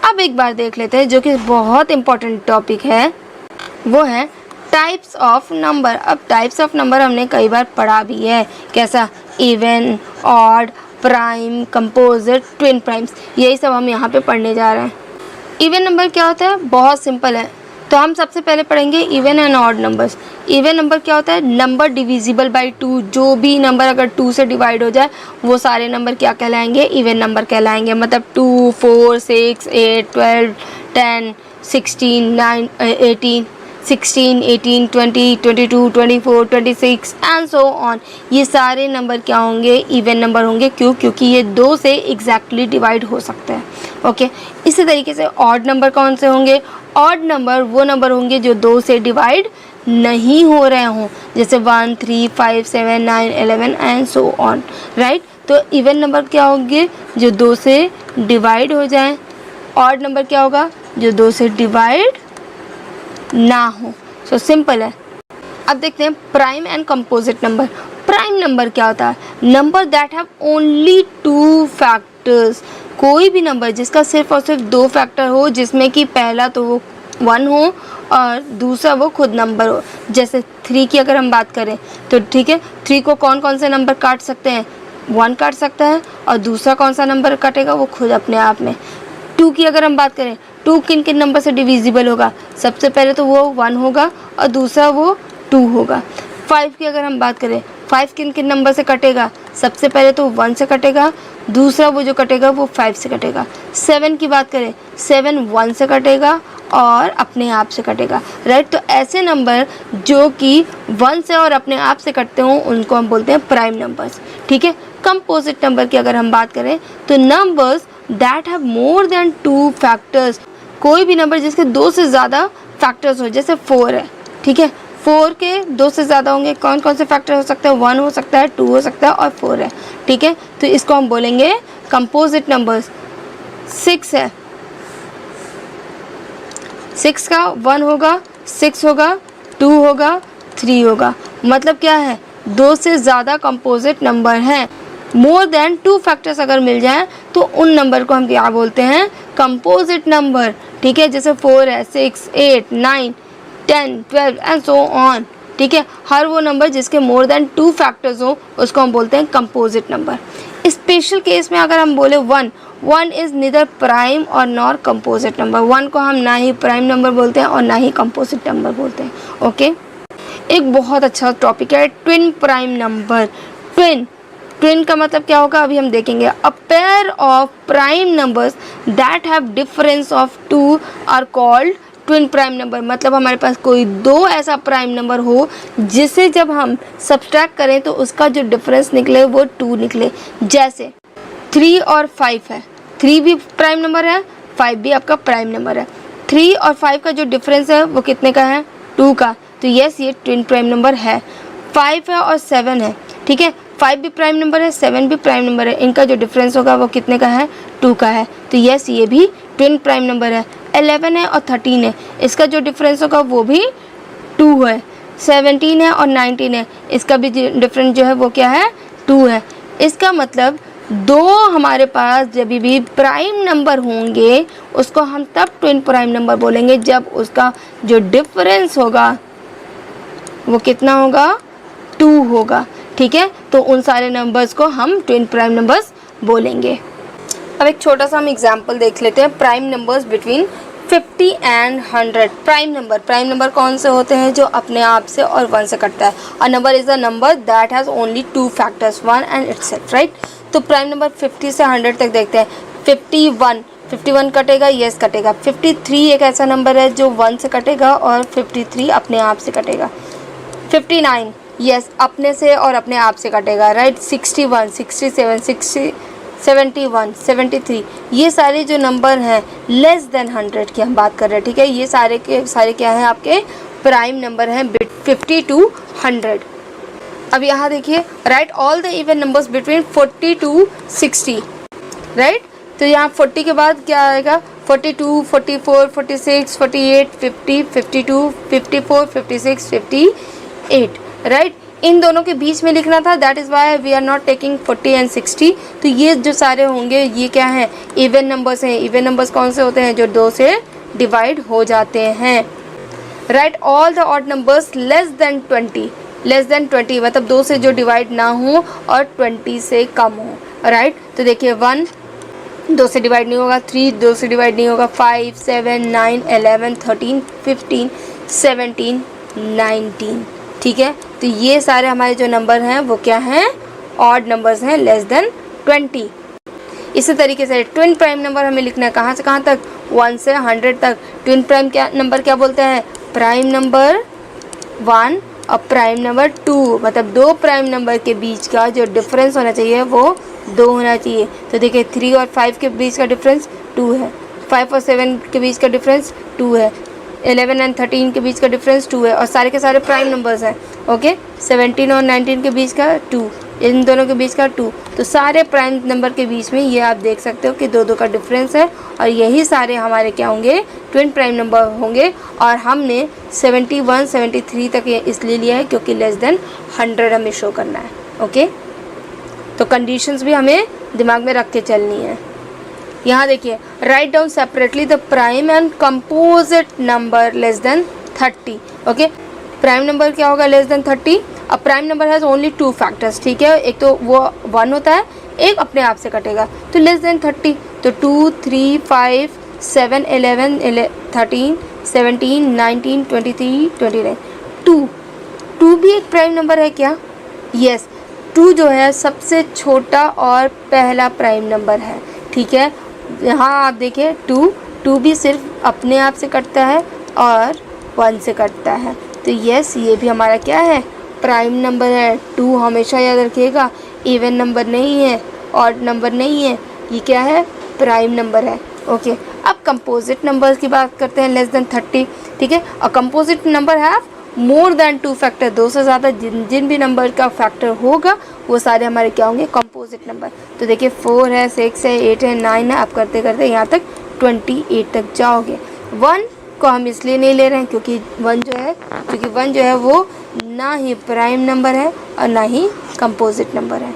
अब एक बार देख लेते हैं जो कि बहुत इंपॉर्टेंट टॉपिक है, वो है टाइप्स ऑफ नंबर। अब टाइप्स ऑफ नंबर हमने कई बार पढ़ा भी है, कैसा, even, odd, prime, composite, twin primes, यही सब हम यहाँ पे पढ़ने जा रहे हैं। इवन नंबर क्या होता है, बहुत सिंपल है। तो हम सबसे पहले पढ़ेंगे even and odd numbers. Even number क्या होता है, नंबर डिविजिबल बाय 2, जो भी नंबर अगर 2 से डिवाइड हो जाए वो सारे नंबर क्या कहलाएंगे, इवन नंबर कहलाएंगे। मतलब 2, 4, 6, 8, 12, 10, 16, 9, 18, 16, 18, 20, 22, 24, 26 एंड सो ऑन, ये सारे नंबर क्या होंगे, इवन नंबर होंगे। क्यों? क्योंकि ये 2 से एग्जैक्टली डिवाइड हो सकते हैं। ओके, इसी तरीके से ऑड नंबर कौन से होंगे, ऑड नंबर वो नंबर होंगे जो 2 से डिवाइड नहीं हो रहे हों, जैसे 1, 3, 5, 7, 9, 11 एंड सो ऑन, राइट। तो इवन नंबर क्या होंगे, जो 2 से डिवाइड हो जाएं। ऑड नंबर क्या होगा, जो 2 से डिवाइड ना हो। सो सिंपल है। अब देखते हैं prime and composite number. Prime number क्या होता है, number that have only 2 factors. कोई भी नंबर जिसका सिर्फ और सिर्फ 2 फैक्टर हो, जिसमें कि पहला तो वो 1 हो और दूसरा वो खुद नंबर हो। जैसे 3 की अगर हम बात करें तो ठीक है, 3 को कौन कौन से नंबर काट सकते हैं, 1 काट सकता है, और दूसरा कौन सा नंबर काटेगा, वो खुद अपने आप में। 2 की अगर हम बात करें, 2 किन किन नंबर से डिविजिबल होगा, सबसे पहले तो वो 1 होगा और दूसरा वो 2 होगा। 5 की अगर हम बात करें, 5 किन किन नंबर से कटेगा, सबसे पहले तो 1 से कटेगा, दूसरा वो जो कटेगा वो 5 से कटेगा। 7 की बात करें, 7 1 से कटेगा और अपने आप से कटेगा, राइट। तो ऐसे नंबर जो कि 1 से और अपने आप से कटते हों उनको हम बोलते हैं प्राइम नंबर्स, ठीक है। कंपोजिट नंबर की अगर हम बात करें तो numbers that have more than 2 factors. कोई भी नंबर जिसके 2 से ज़्यादा फैक्टर्स हो, जैसे 4 है, ठीक है, 4 के 2 से ज़्यादा होंगे, कौन कौन से फैक्टर हो सकते हैं, 1 हो सकता है, 2 हो सकता है और 4 है, ठीक है। तो इसको हम बोलेंगे कंपोजिट नंबर्स। 6 है, 6 का 1 होगा, 6 होगा, 2 होगा, 3 होगा। मतलब क्या है, 2 से ज़्यादा कंपोजिट नंबर हैं। मोर देन 2 फैक्टर्स अगर मिल जाएं तो उन नंबर को हम क्या बोलते हैं, कंपोजिट नंबर, ठीक है। जैसे 4 है, 6, 8, 9, 10, 12 एंड सो ऑन, ठीक है। हर वो नंबर जिसके मोर देन 2 फैक्टर्स हो उसको हम बोलते हैं कंपोजिट नंबर। स्पेशल केस में अगर हम बोले 1 इज़ नीदर प्राइम और नॉर कंपोजिट नंबर। 1 को हम ना ही प्राइम नंबर बोलते हैं और ना ही कंपोजिट नंबर बोलते हैं, ओके। एक बहुत अच्छा टॉपिक है ट्विन प्राइम नंबर। ट्विन का मतलब क्या होगा, अभी हम देखेंगे। A pair of prime numbers that have difference of 2 are called twin prime number. मतलब हमारे पास कोई 2 ऐसा प्राइम नंबर हो जिसे जब हम सब्सट्रैक्ट करें तो उसका जो डिफरेंस निकले वो 2 निकले। जैसे 3 और 5 है, 3 भी प्राइम नंबर है, 5 भी आपका प्राइम नंबर है। 3 और 5 का जो डिफरेंस है वो कितने का है, 2 का। तो यस, ये ट्विन प्राइम नंबर है। 5 है और 7 है, ठीक है, 5 भी प्राइम नंबर है, 7 भी प्राइम नंबर है। इनका जो डिफरेंस होगा वो कितने का है, 2 का है। तो यस, ये भी ट्विन प्राइम नंबर है। 11 है और 13 है, इसका जो डिफरेंस होगा वो भी 2 है। 17 है और 19 है, इसका भी डिफरेंस जो है वो क्या है, 2 है। इसका मतलब 2 हमारे पास जब भी प्राइम नंबर होंगे उसको हम तब ट्विन प्राइम नंबर बोलेंगे जब उसका जो डिफरेंस होगा वो कितना होगा, 2 होगा, ठीक है। तो उन सारे नंबर्स को हम ट्विन प्राइम नंबर्स बोलेंगे। अब एक छोटा सा हम एग्जांपल देख लेते हैं, prime numbers between 50 and 100। Prime number कौन से होते हैं, जो अपने आप से और 1 से कटता है। A number is a number that has only 2 factors, 1 and itself, right. तो प्राइम नंबर 50 से 100 तक देखते हैं। 51 कटेगा, यस कटेगा। 53 एक ऐसा नंबर है जो 1 से कटेगा और 53 अपने आप से कटेगा। 59 यस, अपने से और अपने आप से कटेगा, राइट। 61, 67, 60, 71, 73, ये सारे जो नंबर हैं लेस देन 100 की हम बात कर रहे हैं, ठीक है। ये सारे के सारे क्या हैं, आपके प्राइम नंबर हैं 50 to 100। अब यहाँ देखिए, right all the even numbers between 40 to 60, right. तो यहाँ 40 के बाद क्या आएगा, 42, 44, 46, 48, 50, 52, 54, 56, 58, राइट। इन दोनों के बीच में लिखना था, that is why we are not taking 40 and 60। तो ये जो सारे होंगे ये क्या हैं, इवन नंबर्स हैं। इवन नंबर्स कौन से होते हैं, जो 2 से डिवाइड हो जाते हैं। Right all the odd numbers less than 20, less than 20 मतलब 2 से जो डिवाइड ना हो और 20 से कम हो। राइट तो देखिए 1 2 से डिवाइड नहीं होगा, 3 2 से डिवाइड नहीं होगा, 5 7 9 11 13 15 17 19। ठीक है, तो ये सारे हमारे जो नंबर हैं वो क्या हैं, ऑड नंबर्स हैं, लेस देन 20। इसी तरीके से ट्विन प्राइम नंबर हमें लिखना है कहाँ से कहाँ तक, 1 से 100 तक। ट्विन प्राइम क्या नंबर क्या बोलते हैं, प्राइम नंबर 1 और प्राइम नंबर 2, मतलब 2 प्राइम नंबर के बीच का जो डिफरेंस होना चाहिए वो 2 होना चाहिए। तो देखिए 3 और 5 के बीच का डिफरेंस 2 है, 5 और 7 के बीच का डिफरेंस 2 है, 11 एंड 13 के बीच का डिफरेंस 2 है, और सारे के सारे प्राइम नंबर्स हैं। ओके 17 और 19 के बीच का 2, इन दोनों के बीच का 2। तो सारे प्राइम नंबर के बीच में ये आप देख सकते हो कि 2 का डिफरेंस है, और यही सारे हमारे क्या होंगे, ट्विन प्राइम नंबर होंगे। और हमने 71 73 तक ये इसलिए लिया है क्योंकि लेस देन 100 हमें शो करना है। ओके तो कंडीशंस भी हमें दिमाग में रख के चलनी है। यहाँ देखिए write down separately the prime and composite number less than 30। Okay prime number क्या होगा, लेस देन 30। अब prime number has only 2 factors. ठीक है, एक तो वो 1 होता है, एक अपने आप से कटेगा, तो लेस देन 30। तो 2 3 5 7 11 13 17 19 23 29 2 भी एक प्राइम नंबर है क्या, यस 2 जो है सबसे छोटा और पहला प्राइम नंबर है। ठीक है, यहाँ आप देखिए 2 भी सिर्फ अपने आप से कटता है और 1 से कटता है, तो यस ये भी हमारा क्या है, प्राइम नंबर है। 2 हमेशा याद रखिएगा इवन नंबर नहीं है, ऑड नंबर नहीं है, ये क्या है, प्राइम नंबर है। ओके अब कंपोजिट नंबर्स की बात करते हैं, लेस देन 30। ठीक है, और कंपोजिट नंबर है मोर देन 2 फैक्टर, 2 से ज़्यादा जिन भी नंबर का फैक्टर होगा वो सारे हमारे क्या होंगे, कंपोजिट नंबर। तो देखिए 4 है, 6 है, 8 है, 9 है, आप करते करते यहाँ तक 28 तक जाओगे। 1 को हम इसलिए नहीं ले रहे हैं क्योंकि 1 जो है वो ना ही प्राइम नंबर है और ना ही कंपोजिट नंबर है।